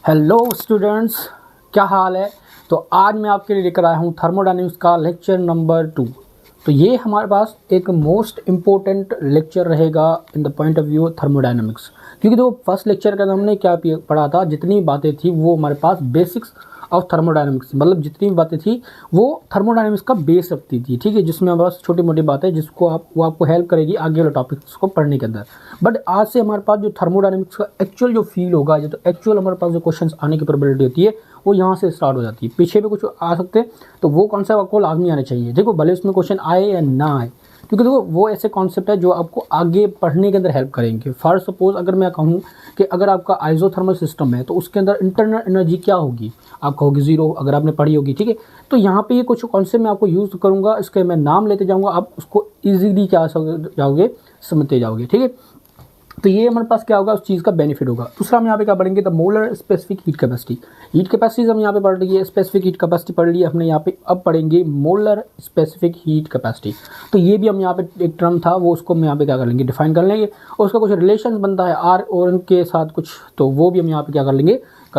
Hello students, क्या हाल है। तो आज मैं आपके लिए लेकर आया हूँ थर्मोडायनेमिक्स का लेक्चर नंबर 2। तो ये हमारे पास एक मोस्ट इम्पोर्टेंट लेक्चर रहेगा in the point of view thermodynamics, क्योंकि तो फर्स्ट लेक्चर का हमने क्या पढ़ा था, जितनी बातें थी वो हमारे पास बेसिक्स ऑफ थर्मोडायनेमिक्स, मतलब जितनी भी बातें थी वो थर्मोडायनेमिक्स का बेस रखती थी, ठीक है, जिसमें हमारे पास छोटी मोटी बातें जिसको वो आपको हेल्प करेगी आगे वाले टॉपिक्स को पढ़ने के अंदर। बट आज से हमारे पास जो थर्मोडायनेमिक्स का एक्चुअल जो फील होगा, जो तो एक्चुअल हमारे पास जो क्वेश्चंस आने की प्रोबेबिलिटी होती है वो यहाँ से स्टार्ट हो जाती है। पीछे भी कुछ आ सकते हैं, तो वो कॉन्सेप्ट आपको लाजमी आने चाहिए। देखो भले उसमें क्वेश्चन आए या ना आए, क्योंकि देखो वो ऐसे कॉन्सेप्ट है जो आपको आगे पढ़ने के अंदर हेल्प करेंगे। फॉर सपोज अगर मैं कहूँ कि अगर आपका आइसोथर्मल सिस्टम है तो उसके अंदर इंटरनल एनर्जी क्या होगी, आपका होगी ज़ीरो, अगर आपने पढ़ी होगी, ठीक है। तो यहाँ पे ये कुछ कॉन्सेप्ट मैं आपको यूज़ करूँगा, इसके मैं नाम लेते जाऊँगा, आप उसको ईजीली क्या जाओगे, समझते जाओगे, ठीक है। तो ये हमारे पास क्या होगा, उस चीज़ का बेनिफिट होगा। दूसरा हम यहाँ पे क्या पढ़ेंगे, the molar specific heat capacity. Heat capacities हम यहाँ पे पढ़ लिए, स्पेसिफिक हीट कैपेसिटी पढ़ ली हमने, यहाँ पे अब पढ़ेंगे मोलर स्पेसिफिक हीट कैपेसिटी। तो ये भी हम यहाँ पे एक टर्म था वो, उसको हम यहाँ पे क्या कर लेंगे, डिफाइन कर लेंगे, और उसका कुछ रिलेशन बनता है आर और उनके साथ कुछ, तो वो भी हम यहाँ पे क्या कर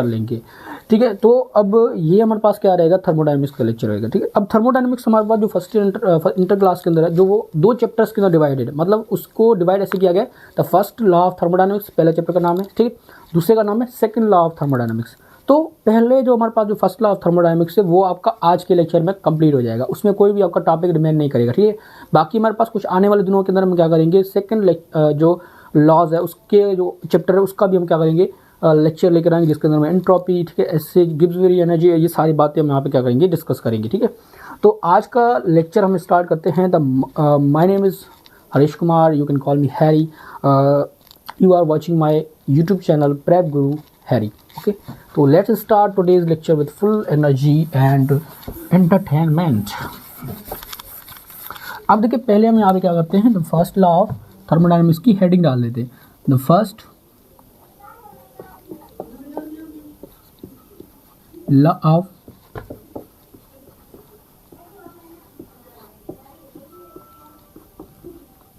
लेंगे, ठीक है। तो अब ये हमारे पास क्या रहेगा, थर्मोडायनेमिक्स का लेक्चर रहेगा, ठीक है। अब थर्मोडायनेमिक्स हमारे पास जो फर्स्ट इंटर क्लास के अंदर है, जो वो 2 चैप्टर्स के अंदर डिवाइडेड है, मतलब उसको डिवाइड ऐसे किया गया। The first law of thermodynamics पहले चैप्टर का नाम है, ठीक है। दूसरे का नाम है सेकंड लॉ ऑफ थर्मोडायनेमिक्स। तो पहले जो हमारे पास जो फर्स्ट लॉ ऑफ थर्मोडायनेमिक्स है वो आपका आज के लेक्चर में कंप्लीट हो जाएगा, उसमें कोई भी आपका टॉपिक रिमेन नहीं करेगा, ठीक है। बाकी हमारे पास कुछ आने वाले दिनों के अंदर हम क्या करेंगे, सेकंड जो लॉज है उसके जो चैप्टर है उसका भी हम क्या करेंगे, लेक्चर लेकर आएंगे, जिसके अंदर में एंट्रोपी, ठीक है, ऐसे गिब्स फ्री एनर्जी, ये सारी बातें हम यहाँ पे क्या करेंगे, डिस्कस करेंगे, ठीक है। तो आज का लेक्चर हम स्टार्ट करते हैं। My name is Harish Kumar, you can call me Harry, you are watching my YouTube channel prep Guru Harry, okay. तो let's start today's lecture with full energy and entertainment. अब देखिए, पहले हम यहाँ पे क्या करते हैं, the first law of thermodynamics की हेडिंग डाल देते हैं, the first law of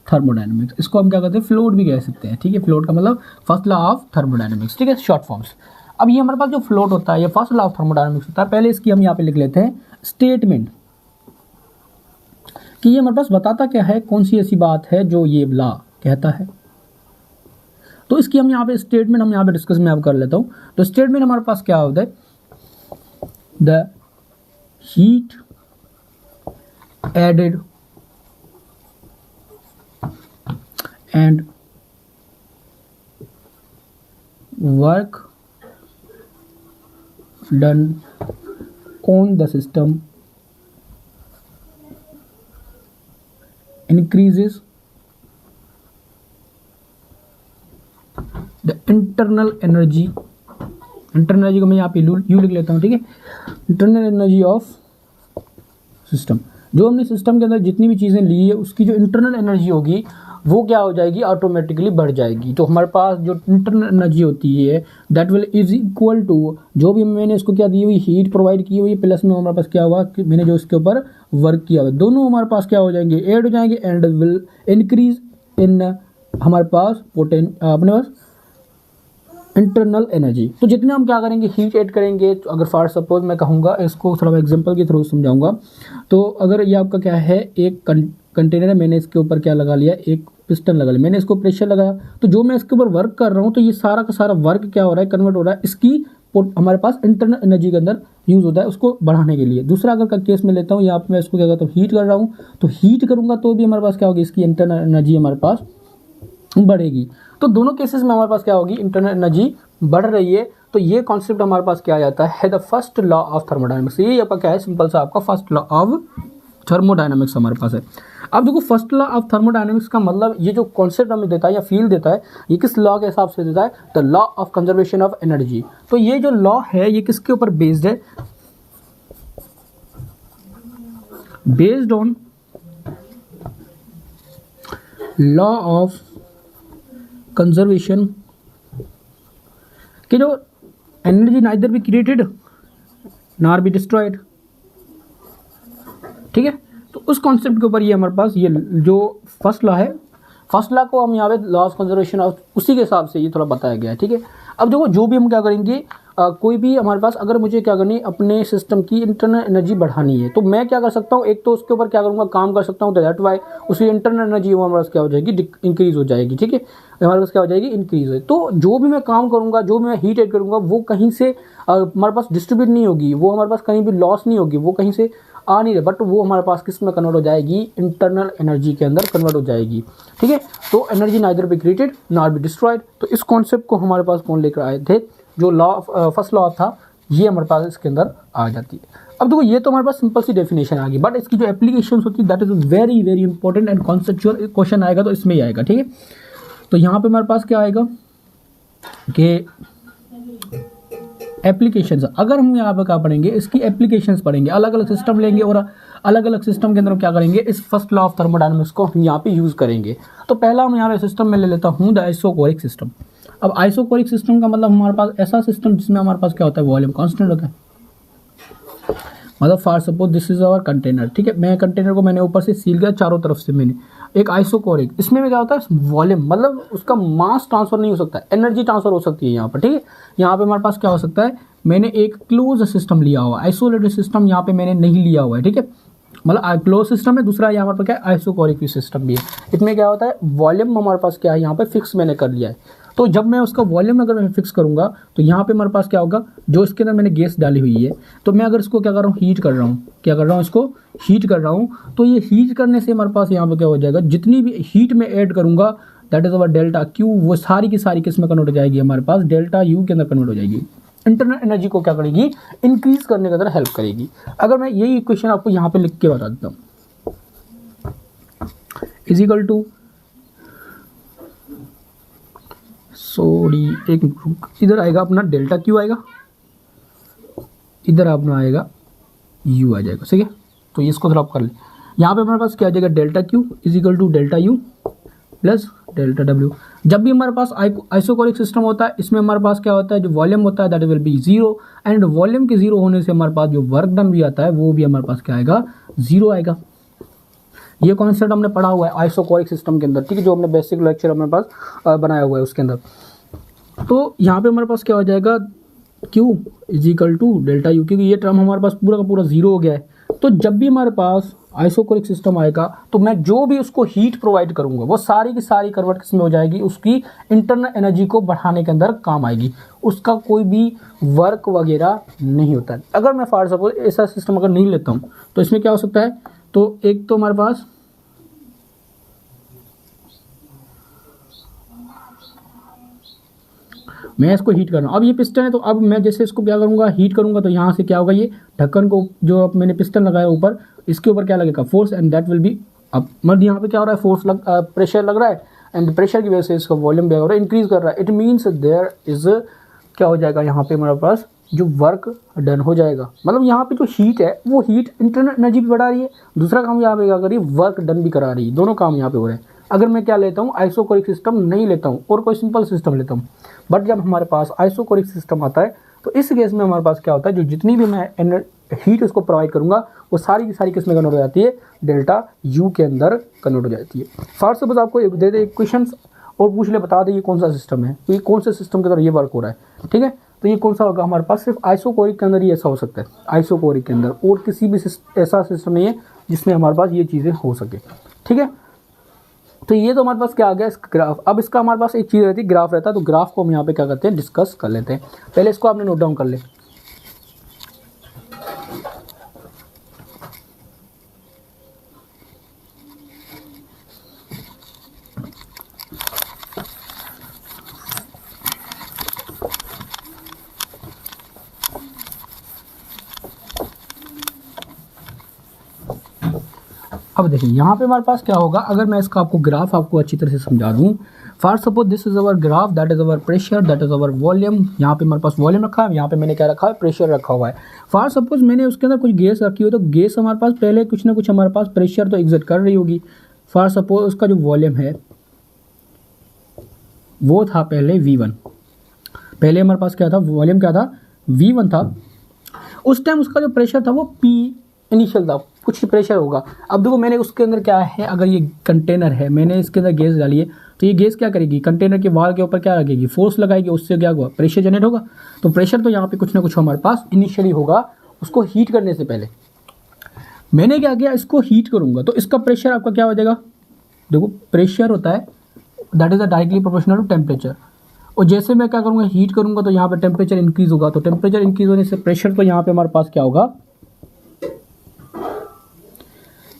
thermodynamics. इसको हम क्या कहते हैं, फ्लोट भी कह सकते हैं, ठीक है। फ्लोट का मतलब फर्स्ट लॉ ऑफ थर्मोडायनेमिक्स, ठीक है, शॉर्ट फॉर्म्स। अब ये हमारे पास जो फ्लोट होता है, ये फर्स्ट लॉ ऑफ थर्मोडायनेमिक्स होता है। पहले इसकी हम यहाँ पे लिख लेते हैं स्टेटमेंट, कि ये हमारे पास बताता क्या है, कौन सी ऐसी बात है जो ये लॉ कहता है। तो इसकी हम यहाँ पे स्टेटमेंट हम यहाँ पे डिस्कस में अब कर लेता हूँ। तो स्टेटमेंट हमारे पास क्या होता है, the heat added and work done on the system increases the internal energy। Internal energy को मैं यहाँ पे यू लिख लेता हूँ, ठीक है। इंटरनल एनर्जी ऑफ सिस्टम, जो हमने सिस्टम के अंदर जितनी भी चीज़ें ली है उसकी जो इंटरनल एनर्जी होगी वो क्या हो जाएगी, ऑटोमेटिकली बढ़ जाएगी। तो हमारे पास जो इंटरनल एनर्जी होती है that will is equal to, जो भी मैंने इसको क्या दी हुई हीट प्रोवाइड की हुई प्लस में हमारे पास क्या हुआ कि मैंने जो इसके ऊपर वर्क किया हुआ, दोनों हमारे पास क्या हो जाएंगे, ऐड हो जाएंगे, एंड विल इंक्रीज इन हमारे पास अपने पास इंटरनल एनर्जी। तो जितने हम क्या करेंगे, हीट ऐड करेंगे। तो अगर फॉर सपोज मैं कहूँगा, इसको थोड़ा एग्जांपल के थ्रू समझाऊंगा। तो अगर ये आपका क्या है, एक कंटेनर है, मैंने इसके ऊपर क्या लगा लिया, एक पिस्टन लगा लिया, मैंने इसको प्रेशर लगाया, तो जो मैं इसके ऊपर वर्क कर रहा हूँ तो ये सारा का सारा वर्क क्या हो रहा है, कन्वर्ट हो रहा है, इसकी हमारे पास इंटरनल एनर्जी के अंदर यूज़ होता है उसको बढ़ाने के लिए। दूसरा अगर का केस में लेता हूँ, यहाँ पर मैं इसको क्या करता हूँ, हीट कर रहा हूँ, तो हीट करूँगा तो भी हमारे पास क्या होगी, इसकी इंटरनल एनर्जी हमारे पास बढ़ेगी। तो दोनों केसेस में हमारे पास क्या होगी, इंटरनल एनर्जी बढ़ रही है। तो ये कॉन्सेप्ट हमारे पास क्या आ जाता है, the first law of thermodynamics. ये आपका क्या है, सिंपल सा आपका फर्स्ट लॉ ऑफ थर्मोडायनेमिक्स हमारे पास है। अब देखो, फर्स्ट लॉ ऑफ थर्मोडायनेमिक्स का मतलब ये जो कॉन्सेप्ट हमें देता है या फील देता है, ये किस लॉ के हिसाब से देता है, the law of conservation of energy. तो ये जो लॉ है ये किसके ऊपर बेस्ड है, based on law of conservation, कि जो energy neither be created nor be destroyed, ठीक है। तो उस कॉन्सेप्ट के ऊपर ये हमारे पास ये जो फर्स्ट लॉ है, फर्स्ट लॉ को हम यहाँ पे लॉ ऑफ कंजर्वेशन ऑफ उसी के हिसाब से ये थोड़ा बताया गया है, ठीक है। अब देखो जो भी हम क्या करेंगे, कोई भी हमारे पास अगर मुझे क्या करनी है, अपने सिस्टम की इंटरनल एनर्जी बढ़ानी है, तो मैं क्या कर सकता हूँ, एक तो उसके ऊपर क्या करूँगा, काम कर सकता हूँ, तो दैट वाई उसकी इंटरनल एनर्जी हमारे पास क्या हो जाएगी, इंक्रीज हो जाएगी। ठीक है, हमारे पास क्या हो जाएगी, इंक्रीज हो। तो जो भी मैं काम करूँगा, जो भी मैं हीट ऐड करूँगा, वो कहीं से हमारे पास डिस्ट्रीब्यूट नहीं होगी, वो हमारे पास कहीं भी लॉस नहीं होगी, वो कहीं से आ नहीं रहे, बट वो हमारे पास किस में कन्वर्ट हो जाएगी, इंटरनल एनर्जी के अंदर कन्वर्ट हो जाएगी। ठीक है, तो energy neither be created not be destroyed. तो इस कॉन्सेप्ट को हमारे पास कौन लेकर आए थे, जो लॉ फर्स्ट लॉ था, ये हमारे पास इसके अंदर आ जाती है। अब देखो ये तो हमारे पास सिंपल सी डेफिनेशन आ गई, बट इसकी जो एप्लीकेशन होती है that is very very important and conceptual question आएगा तो इसमें ही आएगा। ठीक है, तो यहाँ पे हमारे पास क्या आएगा कि एप्लीकेशंस, अगर हम यहाँ पे क्या पढ़ेंगे, इसकी एप्लीकेशंस पढ़ेंगे, अलग अलग सिस्टम लेंगे और अलग अलग सिस्टम के अंदर हम क्या करेंगे, इस फर्स्ट लॉ ऑफ थर्मोडायनामिक्स को हम यहाँ पे यूज़ करेंगे। तो पहला हम यहाँ पे सिस्टम में ले लेता हूँ द आइसोकोरिक सिस्टम। अब आइसोकोरिक सिस्टम का मतलब हमारे पास ऐसा सिस्टम जिसमें हमारे पास क्या होता है, वॉल्यूम कांस्टेंट होता है। मतलब for suppose this is our container. ठीक है, मैं कंटेनर को मैंने ऊपर से सील किया चारों तरफ से, मैंने एक आइसोकोरिक, इसमें क्या होता है, वॉल्यूम मतलब उसका मास ट्रांसफर नहीं हो सकता, एनर्जी ट्रांसफर हो सकती है यहाँ पर। ठीक है, यहाँ पे हमारे पास क्या हो सकता है, मैंने एक क्लोज सिस्टम लिया हुआ, आइसोलेटेड सिस्टम यहाँ पे मैंने नहीं लिया हुआ है। ठीक है, मतलब क्लोज सिस्टम है, दूसरा यहाँ पर क्या है, आइसोकोरिक सिस्टम भी है। इसमें क्या होता है, वॉल्यूम हमारे पास क्या है, यहाँ पे फिक्स मैंने कर लिया है। तो जब मैं उसका वॉल्यूम अगर मैं फिक्स करूंगा तो यहाँ पे हमारे पास क्या होगा, जो इसके अंदर मैंने गैस डाली हुई है, तो मैं अगर इसको क्या कर रहा हूँ, हीट कर रहा हूँ, क्या कर रहा हूँ, इसको हीट कर रहा हूँ, तो ये हीट करने से हमारे पास यहाँ पे क्या हो जाएगा, जितनी भी हीट में ऐड करूंगा that is our delta Q, वो सारी की सारी किस में कन्वर्ट हो जाएगी, हमारे पास डेल्टा यू के अंदर कन्वर्ट हो जाएगी। इंटरनल एनर्जी को क्या करेगी, इंक्रीज करने के अंदर हेल्प करेगी। अगर मैं यही इक्वेशन आपको यहाँ पे लिख के बता देता हूँ, इज इक्वल टू, सॉरी एक इधर आएगा अपना डेल्टा क्यू आएगा, इधर अपना आएगा यू आ जाएगा। ठीक है, तो इसको ड्रॉप कर ले, यहाँ पे हमारे पास क्या आ जाएगा, delta Q is equal to delta U plus delta W. जब भी हमारे पास आइसोकोरिक सिस्टम होता है, इसमें हमारे पास क्या होता है, जो वॉल्यूम होता है that will be zero, and volume के जीरो होने से हमारे पास जो वर्क डन भी आता है वो भी हमारे पास क्या आएगा, जीरो आएगा। ये कॉन्सेप्ट हमने पढ़ा हुआ है आइसोकोरिक सिस्टम के अंदर। ठीक है, जो हमने बेसिक लेक्चर हमारे पास बनाया हुआ है उसके अंदर। तो यहाँ पे हमारे पास क्या हो जाएगा, Q is equal to delta U, क्योंकि ये टर्म हमारे पास पूरा का पूरा जीरो हो गया है। तो जब भी हमारे पास आइसोकोरिक सिस्टम आएगा तो मैं जो भी उसको हीट प्रोवाइड करूंगा वो सारी की सारी कन्वर्ट किस में हो जाएगी, उसकी इंटरनल एनर्जी को बढ़ाने के अंदर काम आएगी, उसका कोई भी वर्क वगैरह नहीं होता है। अगर मैं फॉर सपोज ऐसा सिस्टम अगर नहीं लेता हूँ तो इसमें क्या हो सकता है, तो एक तो हमारे पास मैं इसको हीट कर रहा हूँ, अब ये पिस्टन है, तो अब मैं जैसे इसको क्या करूँगा, हीट करूँगा, तो यहाँ से क्या होगा, ये ढक्कन को जो अब मैंने पिस्टन लगाया ऊपर, इसके ऊपर क्या लगेगा, force, and that will be अब मतलब यहाँ पे क्या हो रहा है, फोर्स प्रेशर लग रहा है, एंड प्रेशर की वजह से इसका वॉल्यूम भी हो रहा है, इंक्रीज कर रहा है। इट मीन्स देयर इज क्या हो जाएगा, यहाँ पे हमारे पास जो वर्क डन हो जाएगा, मतलब यहाँ पे जो हीट है वो हीट इंटरनल एनर्जी भी बढ़ा रही है, दूसरा काम यहाँ पे क्या कर रही है, वर्क डन भी करा रही है, दोनों काम यहाँ पे हो रहे हैं। अगर मैं क्या लेता हूँ, आइसोकोरिक सिस्टम नहीं लेता हूँ और कोई सिंपल सिस्टम लेता हूँ, बट जब हमारे पास आइसोकोरिक सिस्टम आता है तो इस केस में हमारे पास क्या होता है, जो जितनी भी मैं हीट उसको प्रोवाइड करूंगा वो सारी की सारी किस में कन्वर्ट हो जाती है, डेल्टा यू के अंदर कन्वर्ट हो जाती है। फर्स्ट सपोज आपको दे दे क्वेश्चन और पूछ ले, बता दे ये कौन सा सिस्टम है, तो ये कौन से सिस्टम के अंदर ये वर्क हो रहा है। ठीक है, तो ये कौन सा होगा, हमारे पास सिर्फ आइसोकोरिक के अंदर ही ऐसा हो सकता है, आइसोकोरिक के अंदर, और किसी भी ऐसा सिस्टम नहीं है जिसमें हमारे पास ये चीज़ें हो सके। ठीक है, तो ये तो हमारे पास क्या आ गया, ग्राफ। अब इसका हमारे पास एक चीज़ रहती है, ग्राफ रहता है, तो ग्राफ को हम यहाँ पे क्या करते हैं, डिस्कस कर लेते हैं। पहले इसको आपने नोट डाउन कर ले। अब देखिए यहाँ पे हमारे पास क्या होगा, अगर मैं इसका आपको ग्राफ आपको अच्छी तरह से समझा दूँ। For suppose this is our graph, that is our pressure, that is our volume. यहाँ पे हमारे पास वॉल्यूम रखा है, यहाँ पे मैंने क्या रखा है, प्रेशर रखा हुआ है। फॉर सपोज मैंने उसके अंदर कुछ गैस रखी हुई, तो गैस हमारे पास पहले कुछ ना कुछ हमारे पास प्रेशर तो एग्जर्ट कर रही होगी। फॉर सपोज उसका जो वॉल्यूम है वो था पहले V1, पहले हमारे पास क्या था, वॉल्यूम क्या था, V1 था। उस टाइम उसका जो प्रेशर था वो P इनिशियल था, कुछ प्रेशर होगा। अब देखो मैंने उसके अंदर क्या है, अगर ये कंटेनर है, मैंने इसके अंदर गैस डाली है, तो ये गैस क्या करेगी, कंटेनर के वॉल के ऊपर क्या लगेगी, फोर्स लगाएगी, उससे क्या होगा, प्रेशर जनरेट होगा। तो प्रेशर तो यहाँ पे कुछ ना कुछ हमारे पास इनिशियली होगा, उसको हीट करने से पहले मैंने क्या किया, इसको हीट करूँगा तो इसका प्रेशर आपका क्या हो जाएगा, देखो प्रेशर होता है that is directly proportional to temperature, और जैसे मैं क्या करूँगा, हीट करूँगा तो यहाँ पे टेम्परेचर इंक्रीज होगा, तो टेम्परेचर इंक्रीज होने से प्रेशर तो यहाँ पे हमारे पास क्या होगा,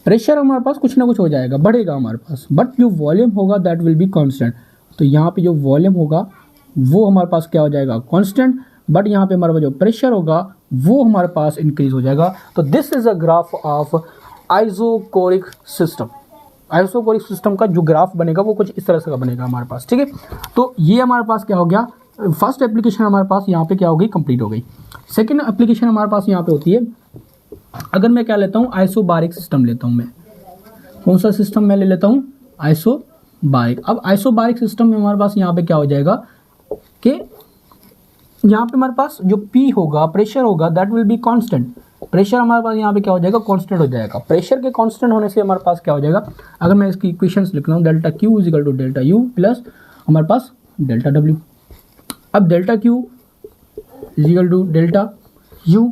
प्रेशर हमारे पास कुछ ना कुछ हो जाएगा, बढ़ेगा हमारे पास, बट जो वॉल्यूम होगा दैट विल बी कांस्टेंट। तो यहाँ पे जो वॉल्यूम होगा वो हमारे पास क्या हो जाएगा, कांस्टेंट, बट यहाँ पे हमारे पास जो प्रेशर होगा वो हमारे पास इंक्रीज हो जाएगा। तो this is a graph of isochoric system. Isochoric system का जो ग्राफ बनेगा वो कुछ इस तरह से बनेगा हमारे पास, ठीक है। तो ये हमारे पास क्या हो गया, फर्स्ट एप्लीकेशन हमारे पास यहाँ पे क्या हो गई, कंप्लीट हो गई। सेकेंड एप्लीकेशन हमारे पास यहाँ पे होती है, अगर मैं क्या लेता हूँ, आइसोबारिक सिस्टम लेता हूँ मैं, कौन सा सिस्टम मैं ले लेता हूँ, आइसोबारिक। अब आइसोबारिक सिस्टम में हमारे पास यहाँ पे क्या हो जाएगा कि यहाँ पे हमारे पास जो P होगा, प्रेशर होगा, that will be constant. Pressure हमारे पास यहाँ पे क्या हो जाएगा, कांस्टेंट हो जाएगा। प्रेशर के कांस्टेंट होने से हमारे पास क्या हो जाएगा, अगर मैं इसकी इक्वेशंस लिख रहा हूँ, delta Q is equal to delta U plus हमारे पास डेल्टा W। अब delta Q is equal to delta U,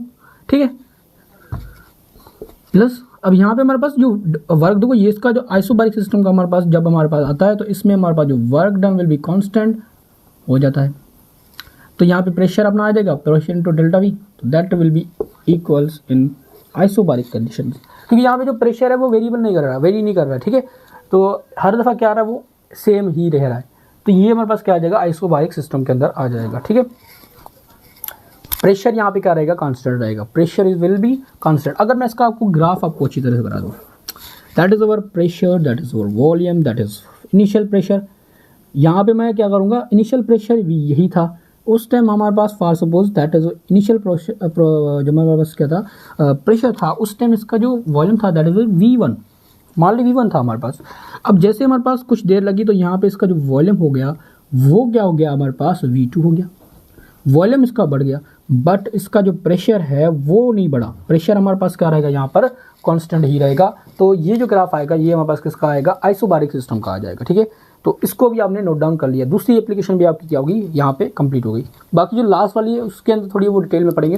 ठीक है, प्लस अब यहाँ पे हमारे पास जो वर्क, देखो ये इसका जो आइसोबारिक सिस्टम का हमारे पास जब हमारे पास आता है तो इसमें हमारे पास जो work done will be constant हो जाता है। तो यहाँ पे प्रेशर अपना आ जाएगा, प्रेशर इनटू डेल्टा V, तो that will be equals in isobaric condition, क्योंकि यहाँ पे जो प्रेशर है वो वेरिएबल नहीं कर रहा है, वेरी नहीं कर रहा है, ठीक है। तो हर दफ़ा क्या आ रहा है, वो सेम ही रह रहा है। तो ये हमारे पास क्या आ जाएगा, आइसोबारिक सिस्टम के अंदर आ जाएगा, ठीक है। प्रेशर यहाँ पे क्या रहेगा, कांस्टेंट रहेगा, pressure is will be constant. अगर मैं इसका आपको ग्राफ आपको अच्छी तरह से बना दूँ, that is our pressure, that is our volume, that is initial pressure. यहाँ पे मैं क्या करूँगा, इनिशियल प्रेशर भी यही था उस टाइम हमारे पास, for suppose that is initial जो हमारे पास क्या था, प्रेशर था उस टाइम, इसका जो वॉल्यूम था दैट इज V1, मान ली V1 था हमारे पास। अब जैसे हमारे पास कुछ देर लगी तो यहाँ पे इसका जो वॉल्यूम हो गया वो क्या हो गया, हमारे पास V2 हो गया, वॉल्यूम इसका बढ़ गया, बट इसका जो प्रेशर है वो नहीं बढ़ा। प्रेशर हमारे पास क्या रहेगा, यहाँ पर कांस्टेंट ही रहेगा। तो ये जो ग्राफ आएगा ये हमारे पास किसका आएगा, आइसोबारिक सिस्टम का आ जाएगा, ठीक है। तो इसको भी आपने नोट डाउन कर लिया। दूसरी एप्लीकेशन भी आपकी क्या होगी, यहाँ पे कंप्लीट हो गई। बाकी जो लास्ट वाली है उसके अंदर थोड़ी वो डिटेल में पढ़ेंगे।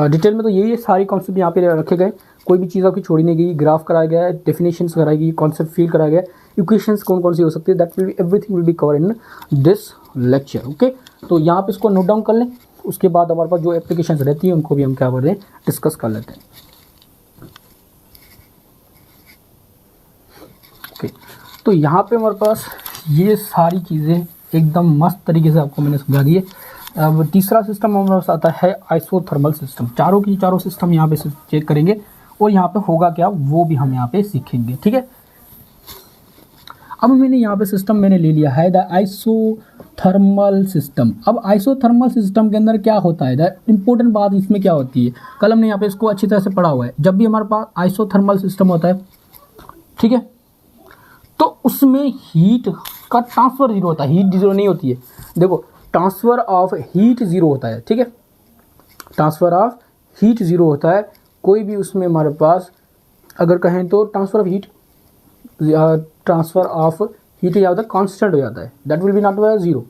डिटेल में तो यही सारी कॉन्सेप्ट यहाँ पे रखे गए, कोई भी चीज़ आपकी छोड़ी नहीं गई। ग्राफ कराया गया है, डेफिनेशंस कराई गई, कॉन्सेप्ट फील कराया गया, इक्वेशंस कौन कौन सी हो सकती है, that will be everything will be cover in this lecture, okay. तो यहाँ पे इसको नोट डाउन कर लें, उसके बाद हमारे पास जो एप्लीकेशंस रहती हैं उनको भी हम क्या कर रहे हैं, डिस्कस कर लेते हैं, ओके। तो यहाँ पे हमारे पास ये सारी चीज़ें एकदम मस्त तरीके से आपको मैंने समझा दी है। अब तीसरा सिस्टम हमारे पास आता है आइसोथर्मल सिस्टम। चारों की चारों सिस्टम यहाँ पे चेक करेंगे और यहाँ पे होगा क्या वो भी हम यहाँ पे सीखेंगे, ठीक है। अब मैंने यहाँ पे सिस्टम मैंने ले लिया है द आइसोथर्मल सिस्टम। अब आइसोथर्मल सिस्टम के अंदर क्या होता है, द इम्पोर्टेंट बात इसमें क्या होती है, कल हमने यहाँ पे इसको अच्छी तरह से पढ़ा हुआ है। जब भी हमारे पास आइसोथर्मल सिस्टम होता है, ठीक है, तो उसमें हीट का ट्रांसफ़र जीरो होता है, हीट जीरो नहीं होती है। देखो ट्रांसफ़र ऑफ हीट ज़ीरो होता है, ठीक है, ट्रांसफ़र ऑफ हीट ज़ीरो होता है। कोई भी उसमें हमारे पास अगर कहें तो ट्रांसफ़र ऑफ हीट क्या होता है, कांस्टेंट हो जाता है, that will be not by zero,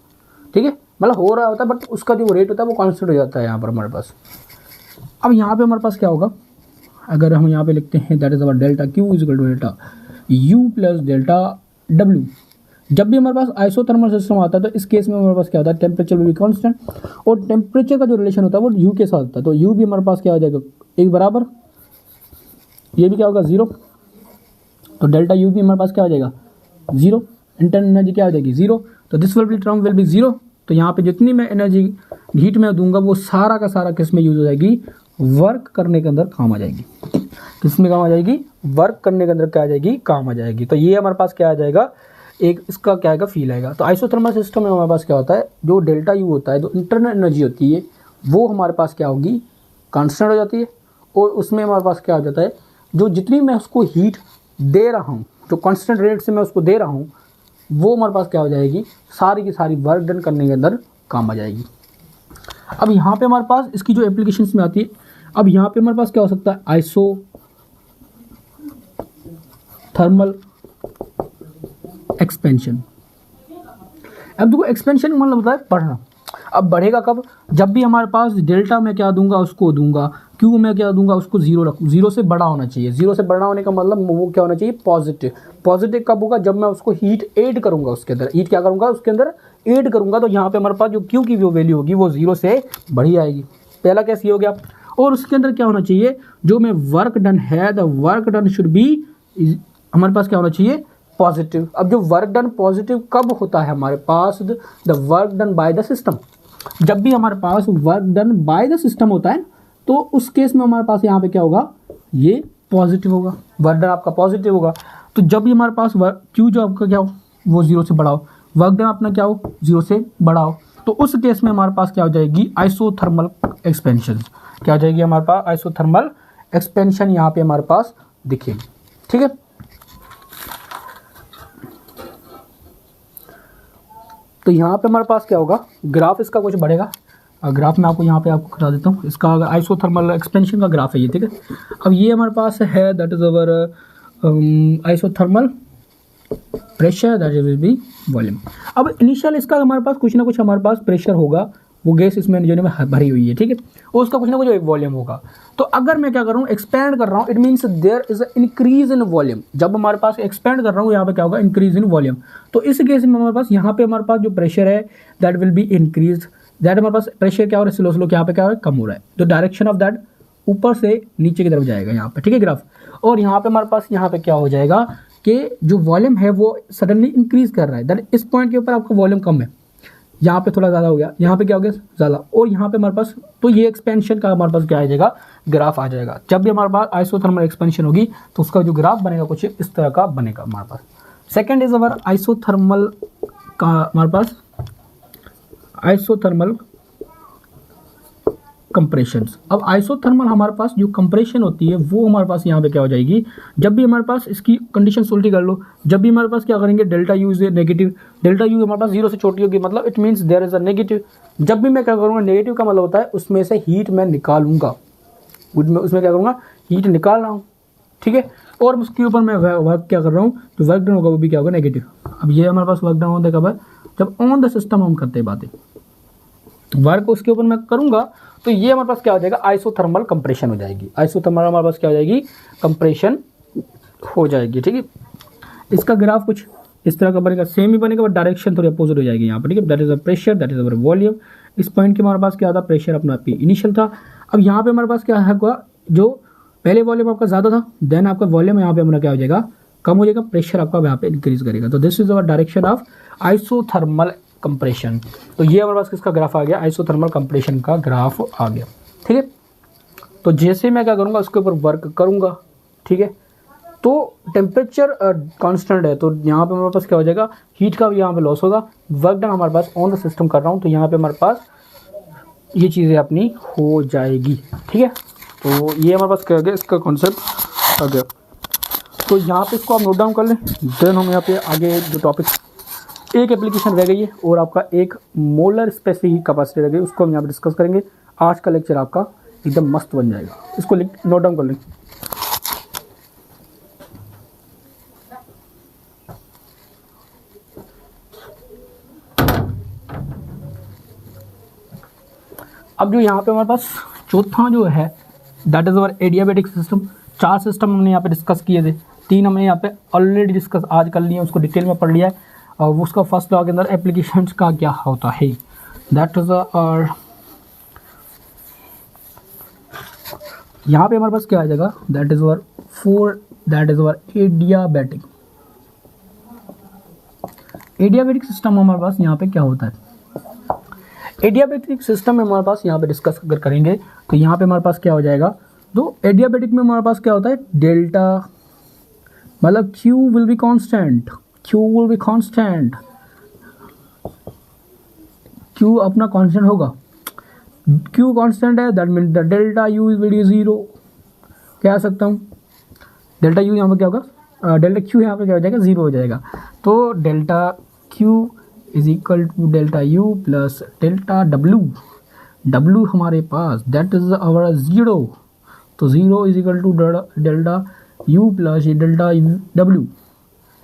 ठीक है, मतलब हो रहा होता है बट उसका जो रेट होता है वो कांस्टेंट हो जाता है यहाँ पर हमारे पास। अब यहाँ पे हमारे पास क्या होगा, अगर हम यहाँ पे लिखते हैं that is our delta Q is equal to delta U plus delta W। जब भी हमारे पास आइसोथर्मल सिस्टम आता है तो इस केस में हमारे पास क्या होता है, टेम्परेचर विल बी कांस्टेंट, और टेम्परेचर का जो रिलेशन होता है वो U के साथ होता है। तो U भी हमारे पास क्या हो जाएगा, एक बराबर, ये भी क्या होगा, ज़ीरो। तो डेल्टा U भी हमारे पास क्या हो जाएगा, ज़ीरो। इंटरनल एनर्जी क्या हो जाएगी, ज़ीरो। तो this will be term will be zero. तो यहाँ पे जितनी मैं एनर्जी हीट में दूंगा वो सारा का सारा किस में यूज हो जाएगी, वर्क करने के अंदर काम आ जाएगी। किस में काम आ जाएगी, वर्क करने के अंदर क्या आ जाएगी, काम आ जाएगी। तो ये हमारे पास क्या आ जाएगा, एक इसका क्या आएगा, फील आएगा। तो आइसोथर्मल सिस्टम में हमारे पास क्या होता है, जो डेल्टा U होता है, जो इंटरनल एनर्जी होती है वो हमारे पास क्या होगी, कांस्टेंट हो जाती है। और उसमें हमारे पास क्या हो जाता है, जो जितनी मैं उसको हीट दे रहा हूँ, जो कांस्टेंट रेट से मैं उसको दे रहा हूँ, वो हमारे पास क्या हो जाएगी, सारी की सारी वर्क डन करने के अंदर काम आ जाएगी। अब यहाँ पे हमारे पास इसकी जो एप्लीकेशंस में आती है, अब यहाँ पे हमारे पास क्या हो सकता है, आइसोथर्मल एक्सपेंशन। अब देखो एक्सपेंशन का मतलब होता है बढ़ना। अब बढ़ेगा कब? जब भी हमारे पास डेल्टा में क्या दूंगा, उसको दूंगा, क्यू में क्या दूंगा, उसको जीरो रखूँ। जीरो से बड़ा होना चाहिए। जीरो से बड़ा होने का मतलब वो क्या होना चाहिए? पॉजिटिव। पॉजिटिव कब होगा? जब मैं उसको हीट ऐड करूंगा, उसके अंदर हीट क्या करूंगा, उसके अंदर ऐड करूंगा, तो यहाँ पे हमारे पास जो क्यू की जो वैल्यू होगी वो जीरो से बढ़ी आएगी। पहला केस ये हो गया। और उसके अंदर क्या होना चाहिए? जो में वर्क डन है, the work done should be, हमारे पास क्या होना चाहिए? पॉजिटिव। अब जो वर्क डन पॉजिटिव कब होता है हमारे पास? The work done by the system. जब भी हमारे पास work done by the system होता है तो उस केस में हमारे पास यहाँ पे क्या होगा? ये पॉजिटिव होगा, वर्क डन आपका पॉजिटिव होगा। तो जब भी हमारे पास वर्क क्यू जो आपका क्या हो, वो जीरो से बड़ा हो, वर्क डन अपना क्या हो, जीरो से बड़ा हो, तो उस केस में हमारे पास क्या हो जाएगी? Isothermal expansion. क्या हो जाएगी हमारे पास? आइसोथर्मल एक्सपेंशन यहाँ पे हमारे पास दिखेगी। ठीक है, तो यहाँ पे हमारे पास क्या होगा? ग्राफ इसका कुछ बढ़ेगा। ग्राफ में आपको यहाँ पे आपको करा देता हूँ। इसका अगर आइसोथर्मल एक्सपेंशन का ग्राफ है ये, ठीक है। अब ये हमारे पास है, that is our isothermal pressure, that will be volume. अब इनिशियल इसका हमारे पास कुछ ना कुछ हमारे पास प्रेशर होगा, वो गैस इसमें जो है भरी हुई है, ठीक है, और उसका कुछ ना कुछ एक वॉल्यूम होगा। तो अगर मैं क्या कर रहा हूँ? एक्सपैंड कर रहा हूँ, it means there is a increase in volume. जब हमारे पास एक्सपैंड कर रहा हूँ, यहाँ पे क्या होगा? Increase in volume. तो इस केस में हमारे पास यहाँ पे हमारे पास जो प्रेशर है that will be increase, that हमारे पास प्रेशर क्या हो रहा है? स्लो स्लो यहाँ पे क्या हो रहा है? कम हो रहा है। तो डायरेक्शन ऑफ दैट ऊपर से नीचे की तरफ जाएगा यहाँ पे, ठीक है, ग्राफ। और यहाँ पे हमारे पास यहाँ पे क्या हो जाएगा कि जो वॉल्यूम है वो सडनली इंक्रीज कर रहा है, दैट इस पॉइंट के ऊपर आपका वॉल्यूम कम है, यहाँ पे थोड़ा ज़्यादा हो गया, यहाँ पे क्या हो गया? ज़्यादा। और यहाँ पे हमारे पास तो ये एक्सपेंशन का हमारे पास क्या आ जाएगा? ग्राफ आ जाएगा। जब भी हमारे पास आइसोथर्मल एक्सपेंशन होगी तो उसका जो ग्राफ बनेगा कुछ इस तरह का बनेगा हमारे पास। सेकेंड इज अवर आइसोथर्मल का हमारे पास आइसोथर्मल कंप्रेशंस। अब आइसोथर्मल हमारे पास जो कंप्रेशन होती है वो हमारे पास यहाँ पे क्या हो जाएगी? जब भी हमारे पास इसकी कंडीशन उल्टी कर लो, जब भी हमारे पास क्या करेंगे? Delta U is negative. Delta U हमारे पास जीरो से छोटी होगी, मतलब it means there is a negative. जब भी मैं क्या करूँगा? नेगेटिव का मतलब होता है उसमें से हीट मैं निकालूंगा, उसमें क्या करूँगा? हीट निकाल रहा हूँ, ठीक है। और उसके ऊपर मैं वर्क क्या कर रहा हूँ? जो वर्क डन होगा वो भी क्या होगा? नेगेटिव। अब ये हमारे पास वर्क डन होता है कब है? जब ऑन द सिस्टम हम करते हैं बातें, वर्क उसके ऊपर मैं करूंगा, तो ये हमारे पास क्या हो जाएगा? आइसोथर्मल कंप्रेशन हो जाएगी। आइसोथर्मल हमारे पास क्या हो जाएगी? कंप्रेशन हो जाएगी, ठीक है। इसका ग्राफ कुछ इस तरह का बनेगा, सेम ही बनेगा बट डायरेक्शन थोड़ी अपोजिट हो जाएगी यहाँ पर, ठीक है। That is a pressure, that is our volume. इस पॉइंट के हमारे पास क्या था? प्रेशर अपना इनिशियल था। अब यहाँ पे हमारे पास क्या है? जो पहले वॉल्यूम आपका ज़्यादा था, देन आपका वॉल्यूम यहाँ पे हमारा क्या हो जाएगा? कम हो जाएगा। प्रेशर आपका यहाँ पे इंक्रीज करेगा। तो this is our direction of isothermal compression. तो ये हमारे पास किसका ग्राफ आ गया? आइसोथर्मल कंप्रेशन का ग्राफ आ गया, ठीक है। तो जैसे मैं क्या करूँगा? उसके ऊपर वर्क करूँगा, ठीक है। तो टेम्परेचर कांस्टेंट है, तो यहाँ पे हमारे पास क्या हो जाएगा? हीट का भी यहाँ पे लॉस होगा। वर्क डन हमारे पास ऑन द सिस्टम कर रहा हूँ, तो यहाँ पे हमारे पास ये चीज़ें अपनी हो जाएगी, ठीक है। तो ये हमारे पास क्या हो गया? इसका कॉन्सेप्ट आ गया। तो यहाँ पे इसको आप नोट डाउन कर लें। देन हम यहाँ पे आगे जो टॉपिक, एक एप्लीकेशन रह गई है और आपका एक मोलर स्पेसिफिक कैपेसिटी रह गई, उसको हम यहाँ पे डिस्कस करेंगे। आज का लेक्चर आपका एकदम मस्त बन जाएगा। इसको नोट डाउन कर लें। अब जो यहाँ पे हमारे पास चौथा जो है that is our adiabatic system. 4 system हमने यहाँ पे डिस्कस किए थे, 3 हमने यहाँ पे ऑलरेडी डिस्कस आज कर लिए, उसको डिटेल में पढ़ लिया है। और उसका फर्स्ट लॉ के अंदर एप्लीकेशंस का क्या होता है, दैट इज और यहाँ पे हमारे पास क्या आ जाएगा? That is our 4, that is our adiabatic. Adiabatic system हमारे पास यहाँ पे क्या होता है? एडियाबेटिक सिस्टम में हमारे पास यहाँ पे डिस्कस अगर करेंगे तो यहाँ पे हमारे पास क्या हो जाएगा? तो एडियाबेटिक में हमारे पास क्या होता है? डेल्टा मतलब Q will be constant, Q will be constant, Q अपना कांस्टेंट होगा। Q कांस्टेंट है, that mean the delta U is very zero. क्या सकता हूँ? डेल्टा U यहाँ पर क्या होगा? डेल्टा Q यहाँ पर क्या हो जाएगा? जीरो हो जाएगा। तो delta Q is equal to delta U plus delta W। W हमारे पास दैट इज आवर जीरो, तो zero is equal to delta U plus delta W।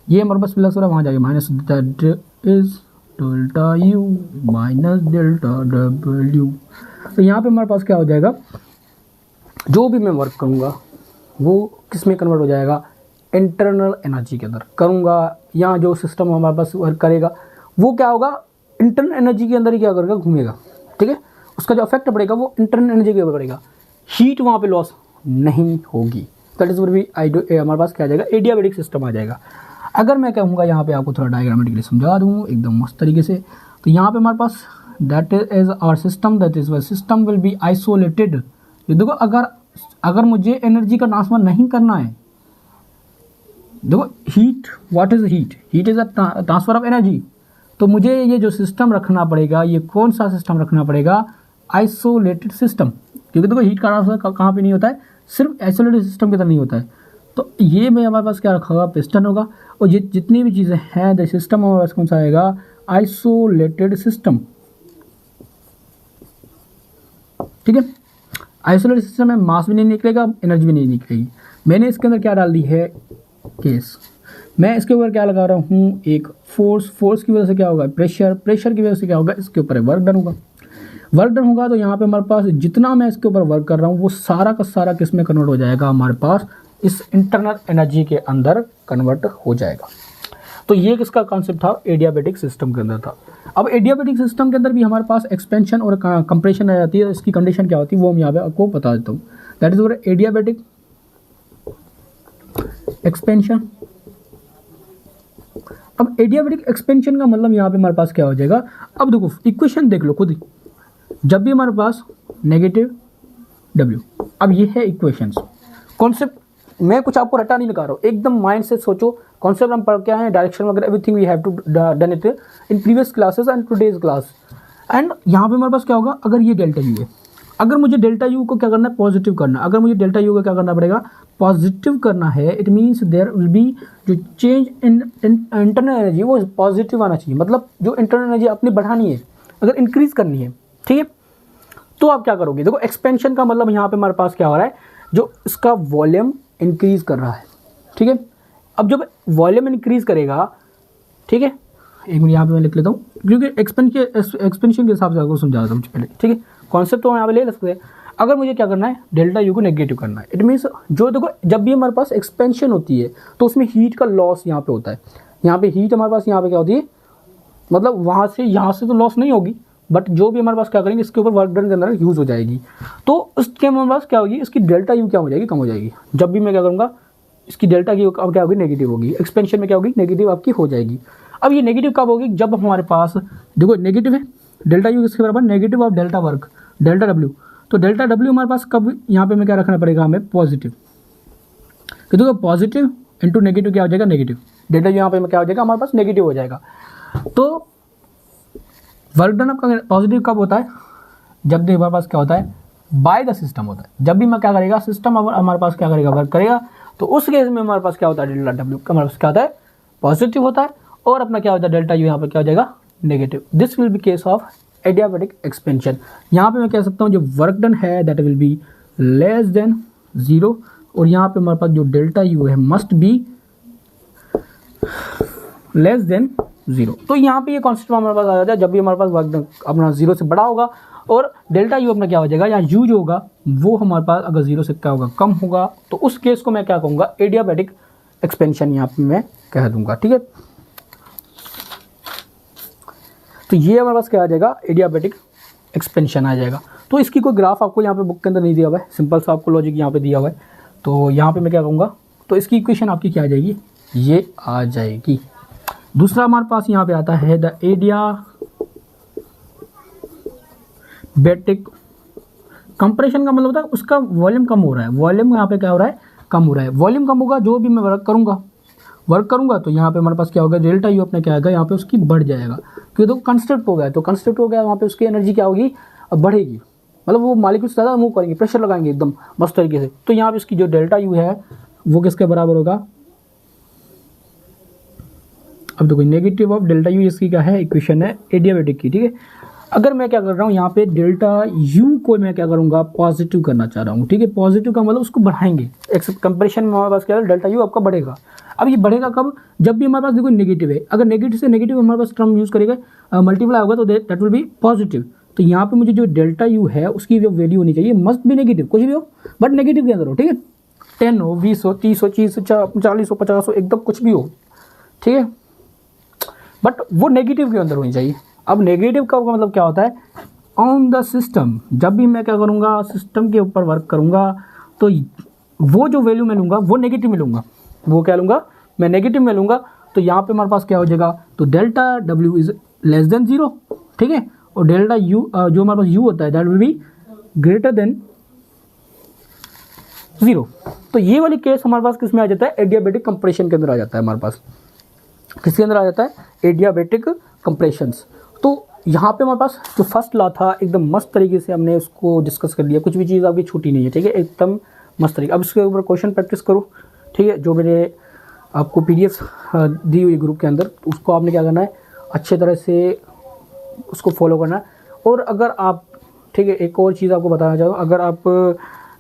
ये हमारे पास प्लस हो रहा है, वहाँ जाके minus, that is delta U minus delta W. तो यहाँ पे हमारे पास क्या हो जाएगा, जो भी मैं वर्क करूँगा वो किस में कन्वर्ट हो जाएगा, इंटरनल एनर्जी के अंदर करूँगा। यहाँ जो सिस्टम हमारे पास वर्क करेगा वो क्या होगा, इंटरनल एनर्जी के अंदर ही क्या करेगा, घूमेगा। ठीक है, उसका जो इफेक्ट पड़ेगा वो इंटरनल एनर्जी के ऊपर पड़ेगा, हीट वहाँ पे लॉस नहीं होगी। दैट इज भी हमारे पास क्या आ जाएगा, एडियाबैटिक सिस्टम आ जाएगा। अगर मैं कहूँगा यहाँ पे आपको थोड़ा डायग्रामेटिकली समझा दूँ एकदम मस्त तरीके से, तो यहाँ पे हमारे पास that is our system, that is y system will be isolated. ये देखो, अगर मुझे एनर्जी का ट्रांसफर नहीं करना है, देखो heat, what is heat, heat is a transfer of energy. तो मुझे ये जो सिस्टम रखना पड़ेगा, ये कौन सा सिस्टम रखना पड़ेगा, आइसोलेटेड सिस्टम। क्योंकि देखो हीट का ट्रांसफर कहाँ पे नहीं होता है, सिर्फ आइसोलेटेड सिस्टम के अंदर नहीं होता है। तो ये में हमारे पास क्या रखा होगा, पिस्टन होगा, और जितनी भी चीज़ें हैं द सिस्टम हमारे पास कौन सा आएगा, आइसोलेटेड सिस्टम। ठीक है, आइसोलेटेड सिस्टम में मास भी नहीं निकलेगा, एनर्जी भी नहीं निकलेगी। मैंने इसके अंदर क्या डाल दी है, केस। मैं इसके ऊपर क्या लगा रहा हूँ, एक फोर्स की वजह से क्या होगा, प्रेशर की वजह से क्या होगा, इसके ऊपर वर्क डन होगा। वर्क डन होगा तो यहाँ पे हमारे पास जितना मैं इसके ऊपर वर्क कर रहा हूँ वो सारा का सारा किस में कन्वर्ट हो जाएगा, हमारे पास इस इंटरनल एनर्जी के अंदर कन्वर्ट हो जाएगा। तो ये किसका कॉन्सेप्ट था, एडियाबैटिक सिस्टम के अंदर था। अब एडियाबैटिक सिस्टम के अंदर भी हमारे पास एक्सपेंशन और कंप्रेशन आ जाती है। इसकी कंडीशन क्या होती है वो हम यहाँ पे आपको बता देता हूँ। That is adiabatic expansion. अब एडियाबैटिक एक्सपेंशन का मतलब यहाँ पे हमारे पास क्या हो जाएगा, अब देखो इक्वेशन देख लो खुद ही, जब भी हमारे पास नेगेटिव W, अब ये है इक्वेशंस। कॉन्सेप्ट मैं कुछ आपको रटा नहीं लगा रहा हूँ, एकदम माइंड से सोचो। कॉन्सेप्ट हम पढ़ के आए हैं, डायरेक्शन वगैरह everything we have to done it in previous classes and today's class. And यहाँ पे हमारे पास क्या होगा, अगर ये डेल्टा यू है, अगर मुझे डेल्टा यू को क्या करना है, पॉजिटिव करना है। अगर मुझे डेल्टा यू को क्या करना पड़ेगा, पॉजिटिव करना है। It means there will be जो चेंज इन इंटरनल एनर्जी वो पॉजिटिव आना चाहिए। मतलब जो इंटरनल एनर्जी अपनी बढ़ानी है, अगर इंक्रीज करनी है, ठीक है, तो आप क्या करोगे, देखो एक्सपेंशन का मतलब यहाँ पे हमारे पास क्या हो रहा है, जो इसका वॉल्यूम इंक्रीज कर रहा है। ठीक है, अब जब वॉल्यूम इंक्रीज करेगा, ठीक है, एक मिनट यहाँ पे मैं लिख लेता हूँ, क्योंकि एक्सपेंशन के हिसाब से आपको समझा देता हूँ पहले। ठीक है, कॉन्सेप्ट तो यहाँ पे ले सकते हैं। अगर मुझे क्या करना है, डेल्टा यू को नेगेटिव करना है, इट मीन्स जो देखो जब भी हमारे पास एक्सपेंशन होती है तो उसमें हीट का लॉस यहाँ पे होता है। यहाँ पे हीट हमारे पास यहाँ पे क्या होती है, मतलब वहाँ से यहाँ से तो लॉस नहीं होगी, बट जो भी हमारे पास क्या करेंगे, इसके ऊपर वर्क डन के अंदर यूज़ हो जाएगी। तो उसके हमारे पास क्या होगी, इसकी डेल्टा यू क्या हो जाएगी, कम हो जाएगी। जब भी मैं क्या करूँगा, इसकी डेल्टा यू अब क्या होगी, नेगेटिव होगी। एक्सपेंशन में क्या होगी, नेगेटिव आपकी हो जाएगी। अब ये नेगेटिव कब होगी, जब हमारे पास देखो नेगेटिव है, डेल्टा यू इसके बराबर negative of delta work, delta W. तो डेल्टा डब्ल्यू हमारे पास कब, यहाँ पे मैं क्या रखना पड़ेगा हमें, पॉजिटिव। तो देखो पॉजिटिव इंटू नेगेटिव क्या हो जाएगा, नेगेटिव। डेल्टा यू यहाँ पे क्या हो जाएगा, हमारे पास नेगेटिव हो जाएगा। तो वर्क डन आपका पॉजिटिव कब होता है, जब भी हमारे पास क्या होता है, बाय द सिस्टम होता है। जब भी मैं क्या करेगा, सिस्टम हमारे पास क्या करेगा, वर्क करेगा, तो उस केस में हमारे पास क्या होता है, डेल्टा डब्ल्यू हमारे पास क्या होता है, पॉजिटिव होता है, और अपना क्या होता है, डेल्टा यू यहाँ पर क्या हो जाएगा, negative. This will be case of adiabatic expansion. यहाँ पे मैं कह सकता हूँ जो वर्क डन है that will be less than 0, और यहाँ पे हमारे पास जो डेल्टा यू है मस्ट बी लेस देन 0। तो यहाँ पे ये कॉन्सेप्ट हमारे पास आ जाता है, जब भी हमारे पास वर्क डन अपना 0 से बड़ा होगा और डेल्टा यू अपना क्या हो जाएगा, यहाँ यू जो होगा वो हमारे पास अगर 0 से क्या होगा, कम होगा, तो उस केस को मैं क्या कहूँगा, एडियाबैटिक एक्सपेंशन यहाँ पे मैं कह दूँगा। ठीक है, तो ये हमारे पास क्या आ जाएगा, एडियाबैटिक एक्सपेंशन आ जाएगा। तो इसकी कोई ग्राफ आपको यहाँ पे बुक के अंदर नहीं दिया हुआ है, सिंपल सा आपको लॉजिक यहाँ पे दिया हुआ है। तो यहाँ पे मैं क्या कहूँगा, तो इसकी इक्वेशन आपकी क्या आ जाएगी, ये आ जाएगी। दूसरा हमारे पास यहाँ पे आता है द एडियाबैटिक कंप्रेशन का मतलब होता है उसका वॉल्यूम कम हो रहा है। वॉल्यूम यहाँ पे क्या हो रहा है, कम हो रहा है। वॉल्यूम कम होगा, जो भी मैं वर्क करूँगा तो यहाँ पे हमारे पास क्या होगा, डेल्टा यू अपने क्या आएगा, यहाँ पे उसकी बढ़ जाएगा, क्योंकि तो कंस्ट्रक्ट हो गया, तो कंस्ट्रक्ट हो गया, वहाँ पे उसकी एनर्जी क्या होगी, अब बढ़ेगी। मतलब वो मालिक्यूल्स ज़्यादा मूव करेंगे, प्रेशर लगाएंगे एकदम मस्त तरीके से। तो यहाँ पे इसकी जो डेल्टा यू है वो किसके बराबर होगा, अब देखो नेगेटिव ऑफ डेल्टा यू, इसकी क्या है, इक्वेशन है एडियाबैटिक की। ठीक है, अगर मैं क्या कर रहा हूँ यहाँ पे डेल्टा यू को मैं क्या करूँगा, पॉजिटिव करना चाह रहा हूँ, ठीक है। पॉजिटिव का मतलब उसको बढ़ाएंगे, एक्सेप्ट कंपैरिजन में हमारे पास क्या है, डेल्टा यू आपका बढ़ेगा। अब ये बढ़ेगा कब, जब भी हमारे पास देखो नेगेटिव है, अगर नेगेटिव से नेगेटिव हमारे पास टर्म यूज़ करेगा, मल्टीप्लाई होगा तो दैट विल बी पॉजिटिव। तो यहाँ पे मुझे जो डेल्टा यू है उसकी जो वैल्यू होनी चाहिए, मस्ट भी नेगेटिव, कुछ भी हो बट नेगेटिव के अंदर हो, ठीक है। 10 हो, 20 हो, 30 हो, 40 हो, 50 हो, एकदम कुछ भी हो, ठीक है, बट वो नेगेटिव के अंदर होनी चाहिए। अब नेगेटिव का मतलब क्या होता है, ऑन द सिस्टम, जब भी मैं क्या करूँगा, सिस्टम के ऊपर वर्क करूँगा तो वो जो वैल्यू मैं लूँगा वो नेगेटिव में लूँगा, वो क्या लूँगा, मैं नेगेटिव में लूँगा। तो यहाँ पे हमारे पास क्या हो जाएगा, तो delta W is less than 0, ठीक है, और डेल्टा यू जो हमारे पास यू होता है that will be greater than 0। तो ये वाली केस हमारे पास किस में आ जाता है, एडियाबेटिक कंप्रेशन के अंदर आ जाता है हमारे पास। किसके अंदर आ जाता है, एडियाबेटिक कंप्रेशंस। तो यहाँ पे हमारे पास जो फर्स्ट लॉ था एकदम मस्त तरीके से हमने उसको डिस्कस कर लिया, कुछ भी चीज़ आपकी छूटी नहीं है, ठीक है, एकदम मस्त तरीके। अब इसके ऊपर क्वेश्चन प्रैक्टिस करो, ठीक है, जो मैंने आपको PDF दी हुई ग्रुप के अंदर, उसको आपने क्या करना है, अच्छे तरह से उसको फॉलो करना है। और अगर आप, ठीक है, एक और चीज़ आपको बताना चाहूँ, अगर आप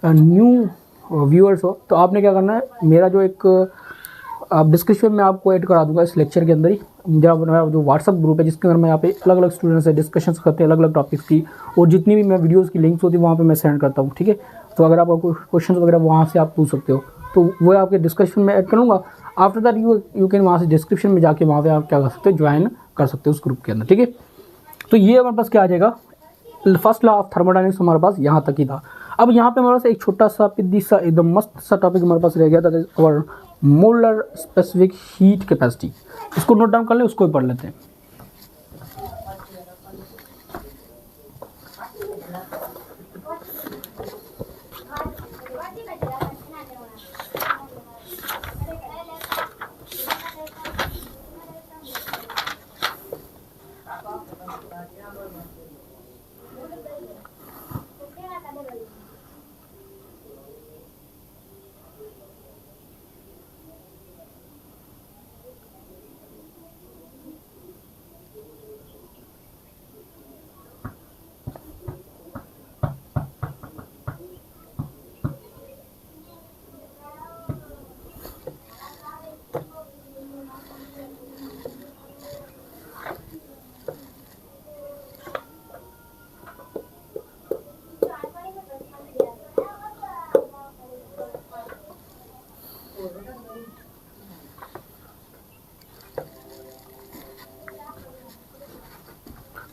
न्यू व्यूअर्स हो तो आपने क्या करना है, मेरा जो एक आप डिस्क्रिप्शन में आपको ऐड करा दूंगा इस लेक्चर के अंदर ही, मेरा जो व्हाट्सअप ग्रुप है जिसके अंदर मैं यहाँ पे अलग अलग स्टूडेंट्स से डिस्कशंस करते हैं अलग अलग टॉपिक्स की, और जितनी भी मैं वीडियोस की लिंक्स होती है वहाँ पे मैं सेंड करता हूँ, ठीक है। तो अगर आपको कोई क्वेश्चन वगैरह वहाँ से आप पूछ सकते हो, तो वो आपके डिस्क्रिप्शन में ऐड करूँगा। आफ्टर दैट यू कैन वहाँ से डिस्क्रिप्शन में जाके वहाँ पर आप क्या कर सकते हो, ज्वाइन कर सकते हो उस ग्रुप के अंदर, ठीक है। तो ये हमारे पास क्या आ जाएगा, फर्स्ट लॉ ऑफ थर्मोडायनेमिक्स हमारे पास यहाँ तक ही था। अब यहाँ पे हमारे पास एक छोटा सा पिद्दी सा एकदम मस्त सा टॉपिक हमारे पास रह गया, that is our molar specific heat capacity. इसको नोट डाउन कर ले, उसको भी पढ़ लेते हैं।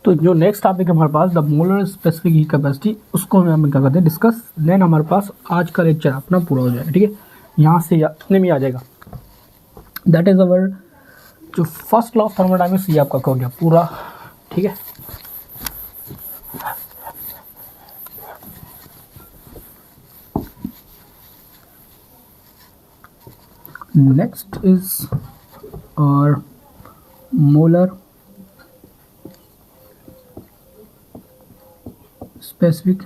तो जो नेक्स्ट टॉपिक है हमारे पास, the molar specific heat capacity, उसको हम क्या करते हैं डिस्कस, देन हमारे पास आज का लेक्चर अपना पूरा हो जाएगा, ठीक है। यहाँ से इतने में आ जाएगा, दैट इज अवर जो फर्स्ट लॉ ऑफ थर्मोडायनेमिक्स, ये आपका हो गया पूरा, ठीक है। नेक्स्ट इज और मोलर स्पेसिफिक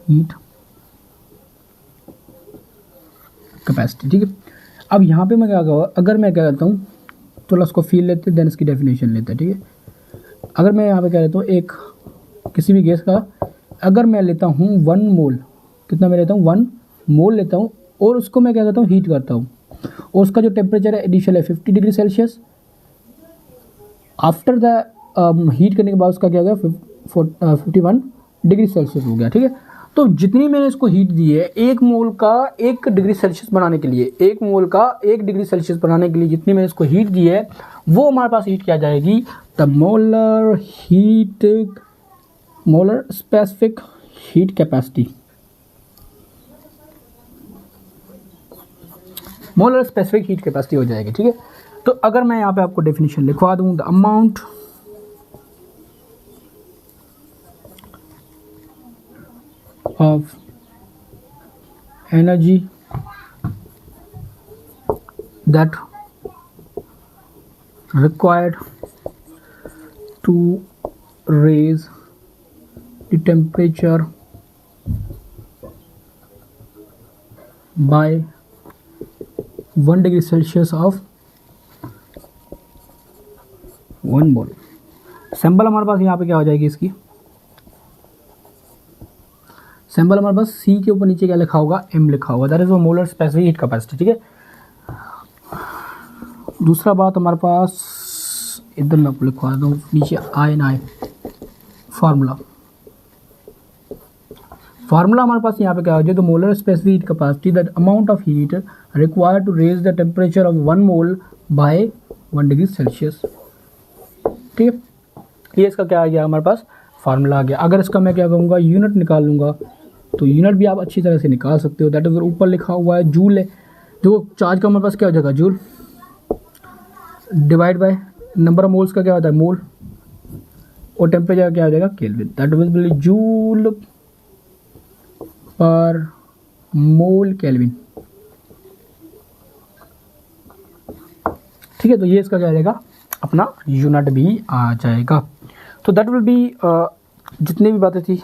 हीट कैपेसिटी, ठीक है। अब यहाँ पे मैं क्या कहूँगा, अगर मैं क्या कहता हूँ, थोड़ा उसको फील लेते हैं देन इसकी डेफिनेशन लेते हैं, ठीक है। अगर मैं यहाँ पे कह लेता हूँ एक किसी भी गैस का, अगर मैं लेता हूँ 1 मोल, कितना मैं लेता हूँ 1 मोल लेता हूँ, और उसको मैं क्या कहता हूँ हीट करता हूँ, और उसका जो टेम्परेचर है इनिशियल है 50 degree Celsius. After the heat करने के बाद उसका क्या हो गया 51 डिग्री सेल्सियस हो गया, ठीक है। तो जितनी मैंने इसको हीट दी है, 1 मोल का 1 डिग्री सेल्सियस बनाने के लिए, 1 मोल का 1 डिग्री सेल्सियस बनाने के लिए जितनी मैंने इसको हीट दी है, वो हमारे पास हीट क्या जाएगी, the molar specific heat capacity. Molar specific heat capacity हो जाएगी, ठीक है। तो अगर मैं यहाँ पे आपको डेफिनेशन लिखवा दूँ, the amount of energy that required to raise the temperature by 1 degree Celsius of 1 mole. Symbol हमारे पास यहाँ पे क्या हो जाएगी इसकी, सिंबल हमारे पास सी के ऊपर नीचे क्या लिखा होगा, एम लिखा होगा, that is molar specific heat capacity, ठीक है। दूसरा बात हमारे पास इधर मैं आपको लिखवा दूँ नीचे आई फार्मूला हमारे पास यहाँ पे क्या हो जाए, तो molar specific heat capacity that amount of heat required to raise the temperature of 1 mole by 1 degree Celsius, ठीक है। ये इसका क्या आ गया हमारे पास, फार्मूला आ गया। अगर इसका मैं क्या करूँगा, यूनिट निकाल लूँगा, तो यूनिट भी आप अच्छी तरह से निकाल सकते हो, दैट इज ऊपर लिखा हुआ है जूल है, जो चार्ज का हमारे पास क्या हो जाएगा, joule divide by number of moles का क्या होता है, मोल, और टेम्परेचर क्या हो जाएगा, kelvin, that will be joule पर मोल केल्विन, ठीक है। तो ये इसका क्या आ जाएगा, अपना यूनिट भी आ जाएगा। तो दैट विल बी जितनी भी बातें थी,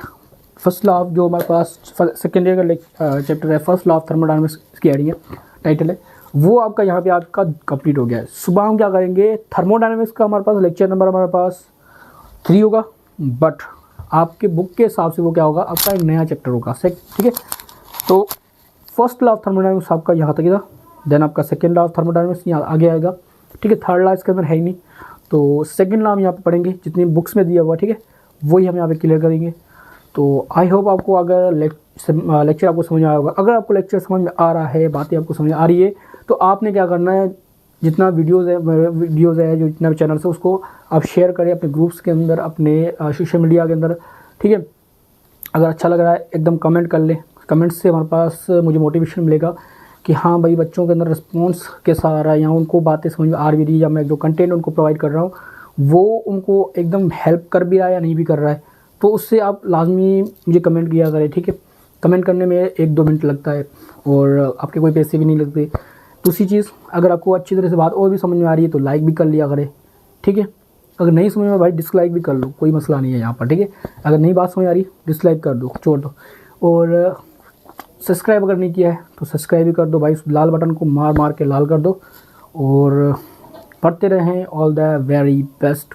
फर्स्ट लॉ ऑफ जो हमारे पास सेकेंड ईयर का चैप्टर है, फर्स्ट लॉ ऑफ थर्मोडायनामिक्स इसकी हेडिंग है, टाइटल है, वो आपका यहाँ पे आपका कंप्लीट हो गया है। सुबह हम क्या करेंगे, थर्मोडायनामिक्स का हमारे पास लेक्चर नंबर हमारे पास 3 होगा, बट आपके बुक के हिसाब से वो क्या होगा, आपका एक नया चैप्टर होगा, ठीक है। तो फर्स्ट लॉ ऑफ थर्मोडायनामिक्स आपका यहाँ तक था, देन आपका सेकेंड लॉ ऑफ थर्मोडायनामिक्स यहाँ आगे आएगा, ठीक है। थर्ड लॉ इसके अंदर है ही नहीं, तो सेकेंड लॉ हम यहाँ पे पढ़ेंगे, जितनी बुक्स में दिया हुआ, ठीक है, वही हम यहाँ पे क्लियर करेंगे। तो आई होप आपको अगर लेक्चर आपको समझ में आया होगा। अगर आपको लेक्चर समझ में आ रहा है, बातें आपको समझ में आ रही है, तो आपने क्या करना है, जितना वीडियोज़ है जो जितना भी चैनल है उसको आप शेयर करें अपने ग्रुप्स के अंदर, अपने सोशल मीडिया के अंदर, ठीक है। अगर अच्छा लग रहा है एकदम कमेंट कर ले, कमेंट्स से हमारे पास मुझे मोटिवेशन मिलेगा कि हाँ भाई बच्चों के अंदर रिस्पॉन्स कैसा आ रहा है, या उनको बातें समझ में आ भी रही है, या मैं जो कंटेंट उनको प्रोवाइड कर रहा हूँ वो उनको एकदम हेल्प कर भी रहा है या नहीं भी कर रहा है। तो उससे आप लाजमी मुझे कमेंट किया करें, ठीक है। कमेंट करने में 1-2 मिनट लगता है और आपके कोई पैसे भी नहीं लगते। दूसरी चीज़, अगर आपको अच्छी तरह से बात और भी समझ में आ रही है तो लाइक भी कर लिया करें, ठीक है। अगर नहीं समझ में भाई डिसलाइक भी कर लो, कोई मसला नहीं है यहाँ पर, ठीक है। अगर नहीं बात समझ आ रही डिसलाइक कर दो, छोड़ दो। और सब्सक्राइब अगर नहीं किया है तो सब्सक्राइब भी कर दो भाई, लाल बटन को मार मार के लाल कर दो। और पढ़ते रहें। All the very best.